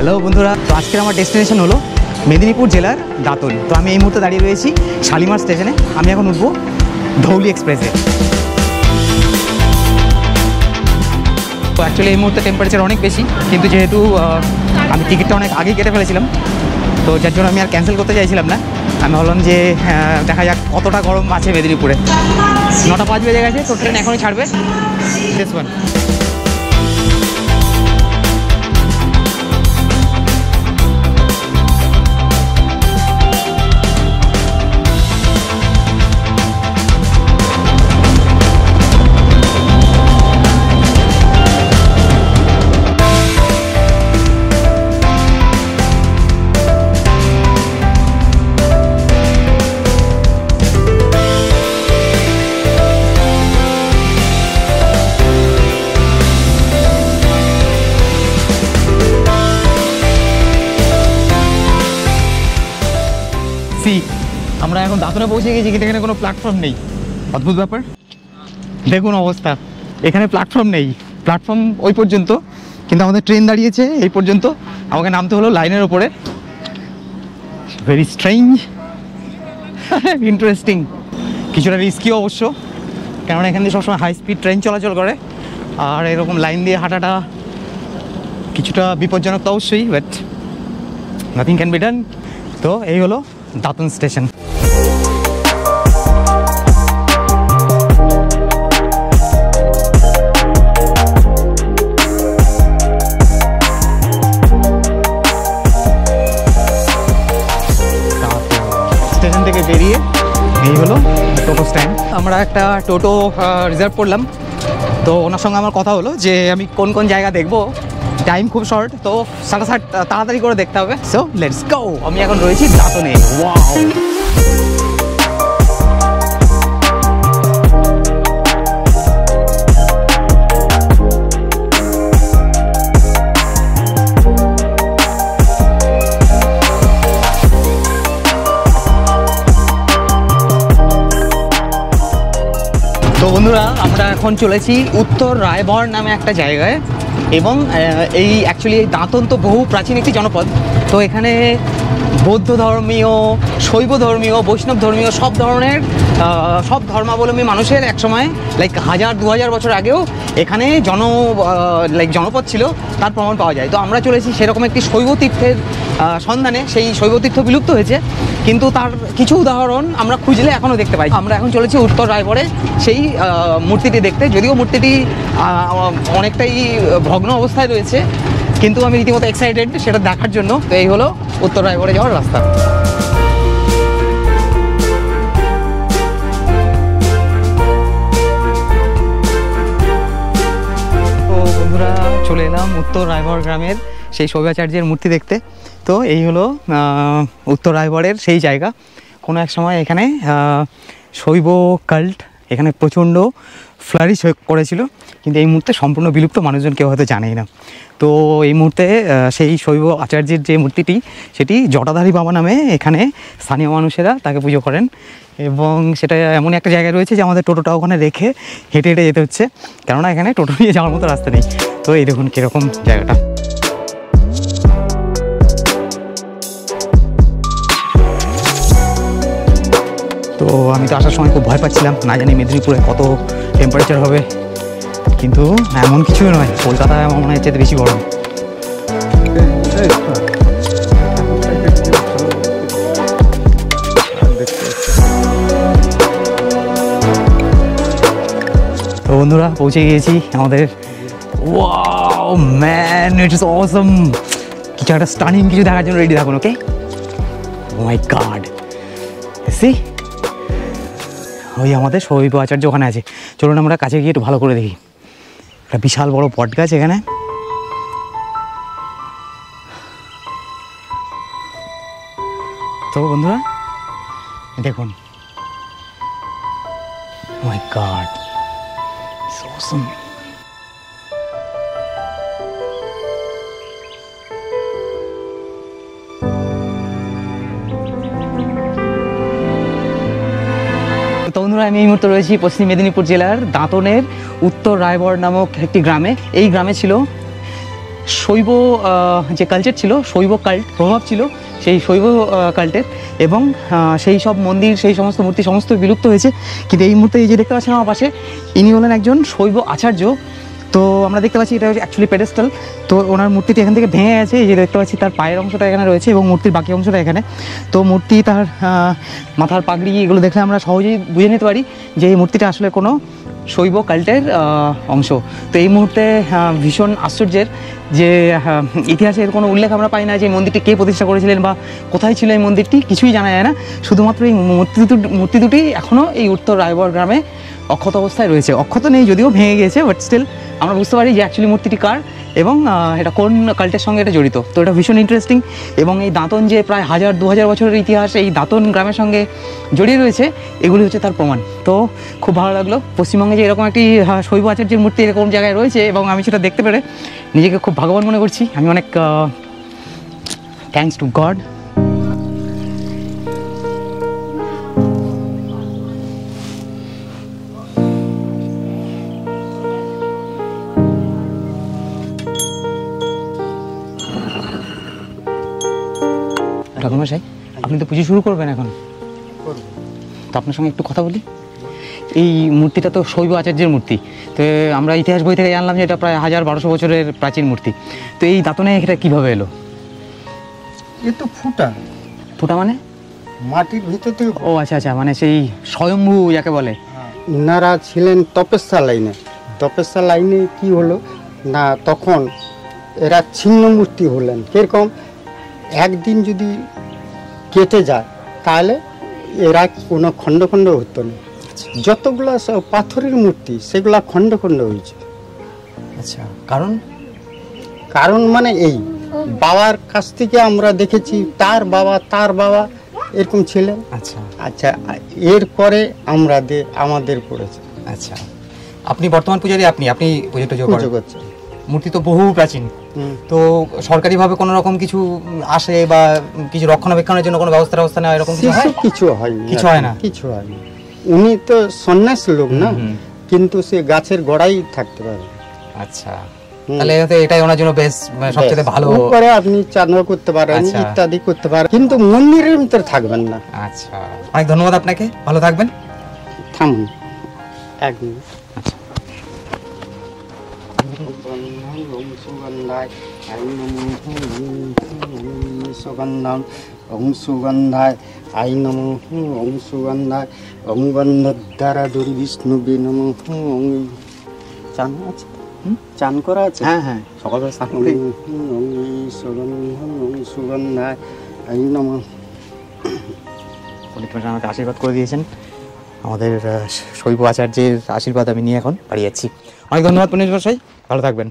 Hello বন্ধুরা, তো আজকের আমার ডেস্টিনেশন হলো মেদিনীপুর জেলার দাঁতন। তো আমি এই মুহূর্তে দাঁড়িয়ে রয়েছি শালিমার স্টেশনে। আমি এখন উঠবো ধৌলি এক্সপ্রেসে। তো অ্যাকচুয়ালি এই মুহূর্তে টেম্পারেচার অনেক বেশি, কিন্তু যেহেতু আমি টিকিটটা অনেক আগেই কেটে ফেলেছিলাম, তো যার জন্য আমি আর ক্যান্সেল করতে চাইছিলাম না। আমি ভাবলাম যে দেখা যাক কতটা গরম আছে মেদিনীপুরে। 9:05 বেজে গেছে, তো ট্রেন এখনই ছাড়বে। This one. আমরা এখন দাঁতনে পৌঁছে গেছি, কিন্তু এখানে কোনো প্ল্যাটফর্ম নেই। অদ্ভুত ব্যাপার, দেখুন অবস্থা। এখানে প্ল্যাটফর্ম নেই, প্ল্যাটফর্ম ওই পর্যন্ত, কিন্তু আমাদের ট্রেন দাঁড়িয়েছে এই পর্যন্ত। আমাকে নামতে হলো লাইনের ওপরে। ভেরি স্ট্রেঞ্জ, ইন্টারেস্টিং, কিছুটা রিস্কি অবশ্য, কেননা এখান দিয়ে সবসময় হাই স্পিড ট্রেন চলাচল করে, আর এরকম লাইন দিয়ে হাঁটাটা কিছুটা বিপজ্জনক তো অবশ্যই, but nothing can be done. তো এই হলো দাঁতন স্টেশন। স্টেশন থেকে বেরিয়ে এই হলো টোটো স্ট্যান্ড। আমরা একটা টোটো রিজার্ভ করলাম, তো ওনার সঙ্গে আমার কথা হলো যে আমি কোন কোন জায়গা দেখবো। টাইম খুব শর্ট, তো 7:30 তাড়াতাড়ি করে দেখতে হবে। So let's go. আমি এখন রয়েছি দাঁতনে। ওয়াও, তো বন্ধুরা আমরা এখন চলেছি উত্তর রায়বর নামে একটা জায়গায়। এবং এই অ্যাকচুয়ালি এই দাঁতন তো বহু প্রাচীন একটি জনপদ। তো এখানে বৌদ্ধ ধর্মীয়, শৈব ধর্মীয়, বৈষ্ণব ধর্মীয় সব ধরনের সব ধর্মাবলম্বী মানুষের একসময় লাইক 1000-2000 বছর আগেও এখানে জনপদ ছিল, তার প্রমাণ পাওয়া যায়। তো আমরা চলেছি সেরকম একটি শৈব তীর্থের সন্ধানে। সেই শৈব তীর্থ বিলুপ্ত হয়েছে, কিন্তু তার কিছু উদাহরণ আমরা খুঁজলে এখনও দেখতে পাই। আমরা এখন চলেছি উত্তর রায়বরে সেই মূর্তিটি দেখতে। যদিও মূর্তিটি অনেকটাই ভগ্ন অবস্থায় রয়েছে, কিন্তু আমি রীতিমতো এক্সাইটেড সেটা দেখার জন্য। তো এই হলো উত্তর রায়বরে যাওয়ার রাস্তা। তো বন্ধুরা চলে এলাম উত্তর রায়বর গ্রামের সেই শৈবাচার্যের মূর্তি দেখতে। তো এই হলো উত্তর রায়বরের সেই জায়গা। কোনো এক সময় এখানে শৈব কাল্ট এখানে প্রচণ্ড ফ্লারিশ করেছিল, কিন্তু এই মুহূর্তে সম্পূর্ণ বিলুপ্ত, মানুষজন কেউ হয়তো জানেই না। তো এই মুহূর্তে সেই শৈব আচার্যের যে মূর্তিটি, সেটি জটাধারী বাবা নামে এখানে স্থানীয় মানুষেরা তাকে পুজো করেন। এবং সেটা এমন একটা জায়গায় রয়েছে যে আমাদের টোটোটা ওখানে রেখে হেঁটে হেঁটে যেতে হচ্ছে, কেননা এখানে টোটো নিয়ে যাওয়ার মতো রাস্তা নেই। তো এই দেখুন কীরকম জায়গাটা। তো আমি তো আসার সময় খুব ভয় পাচ্ছিলাম, না জানি মেদিনীপুরে কত টেম্পারেচার হবে, কিন্তু এমন কিছুই নয়। কলকাতায় আমার মনে হচ্ছে বেশি গরম। তো বন্ধুরা পৌঁছে গিয়েছি আমাদের। ওয়াও ম্যান, ইট ইজ অসম। কিছু একটা স্টানিং কিছু দেখার জন্য রেডি থাকুন, ওকে? ও মাই গড, সি ওই আমাদের শৈব আচার্য ওখানে আছে। চলুন আমরা কাছে গিয়ে একটু ভালো করে দেখি। একটা বিশাল বড় বট গাছ এখানে। তো বন্ধুরা দেখুন, মাই গড, সো অসম। তো বন্ধুরা আমি এই মুহূর্তে রয়েছি পশ্চিম মেদিনীপুর জেলার দাঁতনের উত্তর রায়বর নামক একটি গ্রামে। এই গ্রামে ছিল শৈব যে কালচার ছিল, শৈব কাল্ট প্রভাব ছিল সেই শৈব কাল্টের, এবং সেই সব মন্দির, সেই সমস্ত মূর্তি সমস্ত বিলুপ্ত হয়েছে। কিন্তু এই মুহূর্তে এই যে দেখতে পাচ্ছেন আমার পাশে, ইনি হলেন একজন শৈব আচার্য। তো আমরা দেখতে পাচ্ছি এটা অ্যাকচুয়ালি পেডেস্টাল। তো ওনার মূর্তিটি এখান থেকে ভেঙে গেছে, এই যে দেখতে পাচ্ছি তার পায়ের অংশটা এখানে রয়েছে এবং মূর্তির বাকি অংশটা এখানে। তো মূর্তি, তার মাথার পাগড়ি, এগুলো দেখলে আমরা সহজেই বুঝে নিতে পারি যে এই মূর্তিটা আসলে কোনো শৈব কাল্টের অংশ। তো এই মুহূর্তে ভীষণ আশ্চর্যের যে ইতিহাসের কোনো উল্লেখ আমরা পাই না যে মন্দিরটি কে প্রতিষ্ঠা করেছিলেন বা কোথায় ছিল এই মন্দিরটি, কিছুই জানা যায় না। শুধুমাত্র এই মূর্তি দুটি এখনও এই উত্তর রায়বর গ্রামে অক্ষত অবস্থায় রয়েছে। অক্ষত নেই যদিও, ভেঙে গিয়েছে, বাট স্টিল আমরা বুঝতে পারি যে অ্যাকচুয়ালি মূর্তিটি কার এবং এটা কোন কাল্টের সঙ্গে এটা জড়িত। তো এটা ভীষণ ইন্টারেস্টিং, এবং এই দাঁতন যে প্রায় 1000-2000 বছরের ইতিহাস এই দাঁতন গ্রামের সঙ্গে জড়িয়ে রয়েছে, এগুলি হচ্ছে তার প্রমাণ। তো খুব ভালো লাগলো পশ্চিমবঙ্গে যে এরকম একটি শৈব আচার্যের মূর্তি এরকম জায়গায় রয়েছে, এবং আমি সেটা দেখতে পেরে নিজেকে খুব ভাগ্যবান মনে করছি। আমি অনেক থ্যাঙ্কস টু গড। ঠাকুরমশাই, আপনি তো পুজো শুরু করবেন এখন, তো আপনার সঙ্গে একটু কথা বলি। এই মূর্তিটা তো শৈব আচার্যের মূর্তি, তো আমরা ইতিহাস বই থেকে জানলাম যে এটা প্রায় 1000-1200 বছরের প্রাচীন মূর্তি। তো এই দাঁতনে এটা কীভাবে এলো? এ তো ফুটা ফুটা মানে মাটির ভিতর থেকে। ও আচ্ছা আচ্ছা, মানে সেই স্বয়ম্ভু যাকে বলে। ওনারা ছিলেন তপস্যা লাইনে। তপস্যা লাইনে কি হলো না, তখন এরা ছিন্ন মূর্তি হলেন। কিরকম, একদিন যদি কেটে যায় তাহলে এরা কোনো খণ্ড খণ্ড হতো না। যতগুলা সব পাথরের মূর্তি সেগুলা খণ্ড খণ্ড হয়েছে। আচ্ছা, কারণ কারণ মানে এই বাবার কাছ থেকে আমরা দেখেছি, তার বাবা এরকম ছিলেন। আচ্ছা আচ্ছা, এরপরে আমাদের পড়েছে। আচ্ছা, আপনি বর্তমান পূজারী, আপনি পুজো টুজো পুজো করছেন। মূর্তি তো বহু প্রাচীন, তো সরকারিভাবে কোনো রকম কিছু আসে বা কিছু রক্ষণাবেক্ষণের জন্য কোনো ব্যবস্থা নেওয়া এরকম কিছু হয়? কিছু হয়নি, কিছু হয় না, কিছু হয়নি। উনি তো সন্ন্যাসী লোক না, কিন্তু সে গাছের গোড়ায় থাকতে পারে। আচ্ছা, তাহলে এটাই ওনার জন্য বেশ সবচেয়ে ভালো। উপরে আপনি চাঁদা করতে পারেন, ইত্যাদি করতে পারেন, কিন্তু মন্দিরের ভিতরে থাকবেন না। আচ্ছা, অনেক ধন্যবাদ আপনাকে, ভালো থাকবেন। থামুন এক মিনিট। সুগন্ধায় আই নমঃ ওং সুগন্ধায় ওং গন্ধদ্বারা দুর্বিষ্ণুবে নমঃ ওং। চান আছে, চান করা আছে? হ্যাঁ হ্যাঁ, সকালবেলা স্নান করে। ওং সুগন্ধায় আই নমঃ। পণ্ডিত মশাই আমাকে আশীর্বাদ করে দিয়েছেন, আমাদের শৈব আচার্যের আশীর্বাদ আমি নিয়ে এখন বাড়ি যাচ্ছি। অনেক ধন্যবাদ পণ্ডিত মশাই, ভালো থাকবেন।